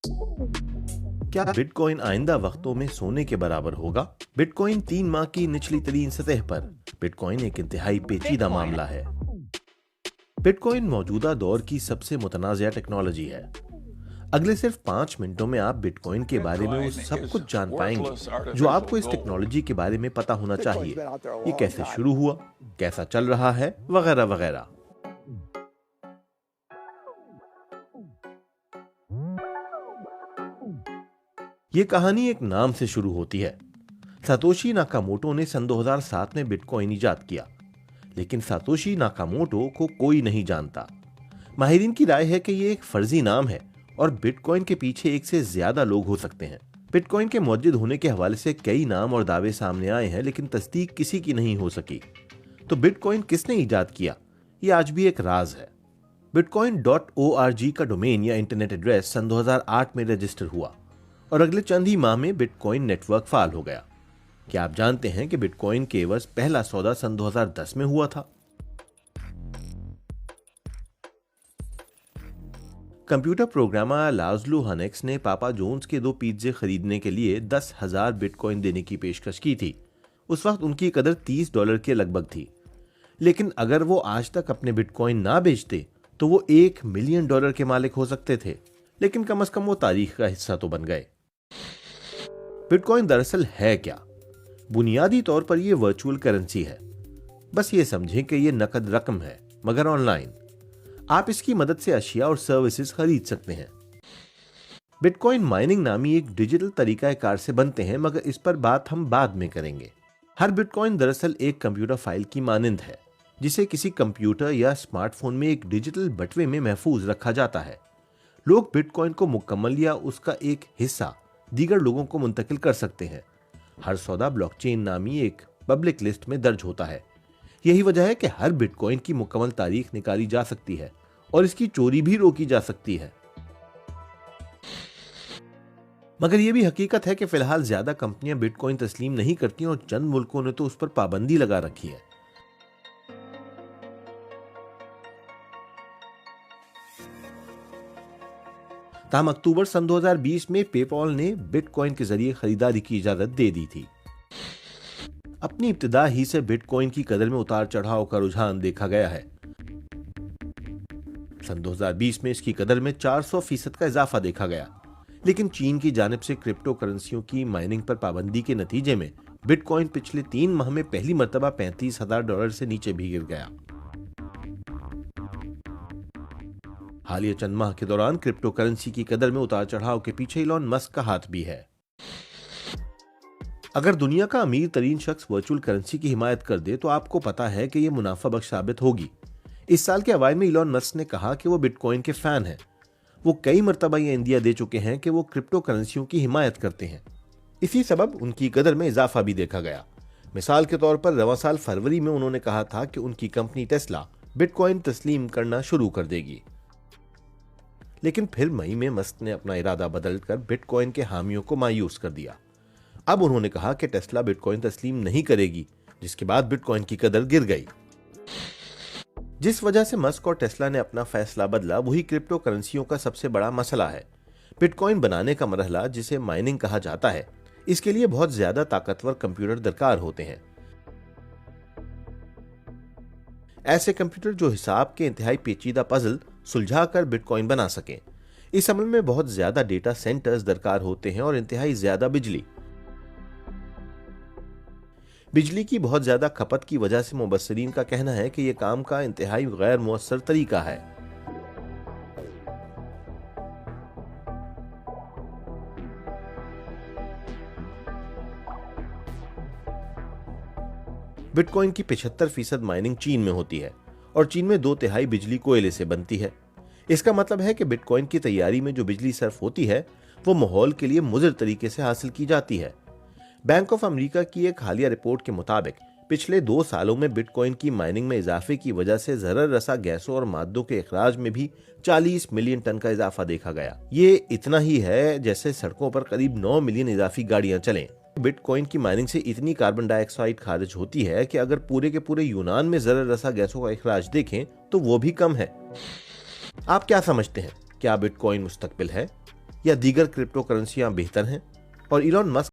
क्या बिटकॉइन आइंदा वक्तों में सोने के बराबर होगा? बिटकॉइन 3 माह की निचली तरीन सतह पर। बिटकॉइन एक इंतहाई पेचीदा मामला है। बिटकॉइन मौजूदा दौर की सबसे मुतनाज़िया टेक्नोलॉजी है। अगले सिर्फ 5 मिनटों में आप बिटकॉइन के बारे में वो सब कुछ जान पाएंगे जो आपको इस टेक्नोलॉजी के बारे में पता होना चाहिए। ये कैसे शुरू हुआ, कैसा चल रहा है, वगैरह वगैरह। ये कहानी एक नाम से शुरू होती है। सातोशी नाकामोटो ने सन 2007 में बिटकॉइन इजाद किया, लेकिन सातोशी नाकामोटो को कोई नहीं जानता। माहिरीन की राय है कि ये एक फर्जी नाम है और बिटकॉइन के पीछे एक से ज्यादा लोग हो सकते हैं। बिटकॉइन के मौजूद होने के हवाले से कई नाम और दावे सामने आए हैं, लेकिन तस्दीक किसी की नहीं हो सकी। तो बिटकॉइन किसने इजाद किया, ये आज भी एक राज है। bitcoin.org का डोमेन या इंटरनेट एड्रेस सन 2008 में रजिस्टर हुआ और अगले चंद ही माह में बिटकॉइन नेटवर्क फाल हो गया। क्या आप जानते हैं कि बिटकॉइन के एवज पहला सौदा सन 2010 में हुआ था? कंप्यूटर प्रोग्रामर लाज़लो हनेक्स ने पापा जोन्स के 2 पिज्जे खरीदने के लिए 10,000 बिटकॉइन देने की पेशकश की थी। उस वक्त उनकी कदर $30 के लगभग थी। लेकिन अगर वो आज तक अपने बिटकॉइन ना बेचते तो वो $1 मिलियन के मालिक हो सकते थे। लेकिन कम से कम वो तारीख का हिस्सा तो बन गए। बिटकॉइन दरअसल है क्या? बुनियादी तौर पर यह वर्चुअल करेंसी है। बस ये समझें कि यह नकद रकम है, मगर ऑनलाइन। आप इसकी मदद से अशिया और सर्विसेज खरीद सकते हैं। बिटकॉइन माइनिंग नामी एक डिजिटल तरीकाकार से बनते हैं, मगर इस पर बात हम बाद में करेंगे। हर बिटकॉइन दरअसल एक कंप्यूटर फाइल की मानिंद है, जिसे किसी कंप्यूटर या स्मार्टफोन में एक डिजिटल बटवे में महफूज रखा जाता है। लोग बिटकॉइन को मुकम्मल या उसका एक हिस्सा दीगर लोगों को मुंतकिल कर सकते हैं। हर सौदा ब्लॉकचेन नामी एक पब्लिक लिस्ट में दर्ज होता है। यही वजह है कि हर बिटकॉइन की मुकम्मल तारीख निकाली जा सकती है और इसकी चोरी भी रोकी जा सकती है। मगर यह भी हकीकत है कि फिलहाल ज्यादा कंपनियां बिटकॉइन तस्लीम नहीं करती और चंद मुल्कों ने तो उस पर पाबंदी लगा रखी है। ताहम अक्टूबर सन 2020 में पेपॉल ने बिटकॉइन के जरिए खरीदारी की इजाजत दे दी थी। अपनी इब्तिदा ही से बिटकॉइन की कदर में उतार चढ़ाव का रुझान देखा गया है। सन 2020 में इसकी कदर में 400% का इजाफा देखा गया, लेकिन चीन की जानिब से क्रिप्टो करेंसियों की माइनिंग पर पाबंदी के नतीजे में बिटकॉइन पिछले 3 माह में पहली मर्तबा $35,000 से नीचे भी गिर गया। हालिया चंद माह के दौरान क्रिप्टो करेंसी की कदर में उतार चढ़ाव के पीछे इलॉन मस्क का हाथ भी है। अगर दुनिया का अमीर तरीन शख्स वर्चुअल करेंसी की हिमायत कर दे तो आपको पता है कि यह मुनाफा बख्श साबित होगी। इस साल के अवाइल में इलॉन मस्क ने कहा कि वो बिटकॉइन के फैन हैं। वो कई मरतबा यह इंदिया दे चुके हैं कि वो क्रिप्टो करेंसियों की हिमायत करते हैं। इसी सबब उनकी कदर में इजाफा भी देखा गया। मिसाल के तौर पर रवां साल फरवरी में उन्होंने कहा था कि उनकी कंपनी टेस्ला बिटकॉइन तस्लीम करना शुरू कर देगी। लेकिन फिर मई में मस्क ने अपना इरादा बदलकर बिटकॉइन के हामियों को मायूस कर दिया। अब उन्होंने कहा कि टेस्ला बिटकॉइन तस्लीम नहीं करेगी, जिसके बाद बिटकॉइन की कदर गिर गई। जिस वजह से मस्क और टेस्ला ने अपना फैसला बदला, वही क्रिप्टो करेंसियों का सबसे बड़ा मसला है। बिटकॉइन बनाने का मरहला, जिसे माइनिंग कहा जाता है, इसके लिए बहुत ज्यादा ताकतवर कंप्यूटर दरकार होते हैं। ऐसे कंप्यूटर जो हिसाब के इंतहाई पेचीदा पजल सुलझा कर बिटकॉइन बना सकें। इस अमल में बहुत ज्यादा डेटा सेंटर्स दरकार होते हैं और इंतहाई ज्यादा बिजली की बहुत ज्यादा खपत की वजह से मुबस्सिरीन का कहना है कि यह काम का इंतहाई गैर मुअस्सर तरीका है। बिटकॉइन की 75% माइनिंग चीन में होती है और चीन में 2/3 बिजली कोयले से बनती है। इसका मतलब है कि बिटकॉइन की तैयारी में जो बिजली सर्फ होती है वो माहौल के लिए मुज़र तरीके से हासिल की जाती है। बैंक ऑफ अमेरिका की एक हालिया रिपोर्ट के मुताबिक पिछले 2 सालों में बिटकॉइन की माइनिंग में इजाफे की वजह से ज़रर रसा गैसों और मादों के इखराज में भी 40 मिलियन टन का इजाफा देखा गया। ये इतना ही है जैसे सड़कों पर करीब 9 मिलियन इजाफी गाड़ियां चलें। बिटकॉइन की माइनिंग से इतनी कार्बन डाइऑक्साइड खारिज होती है कि अगर पूरे के पूरे यूनान में ज़रर रसा गैसों का इखराज देखें तो वो भी कम है। आप क्या समझते हैं, क्या बिटकॉइन मुस्तकबिल है या दीगर क्रिप्टो करेंसियां बेहतर हैं? और इलॉन मस्क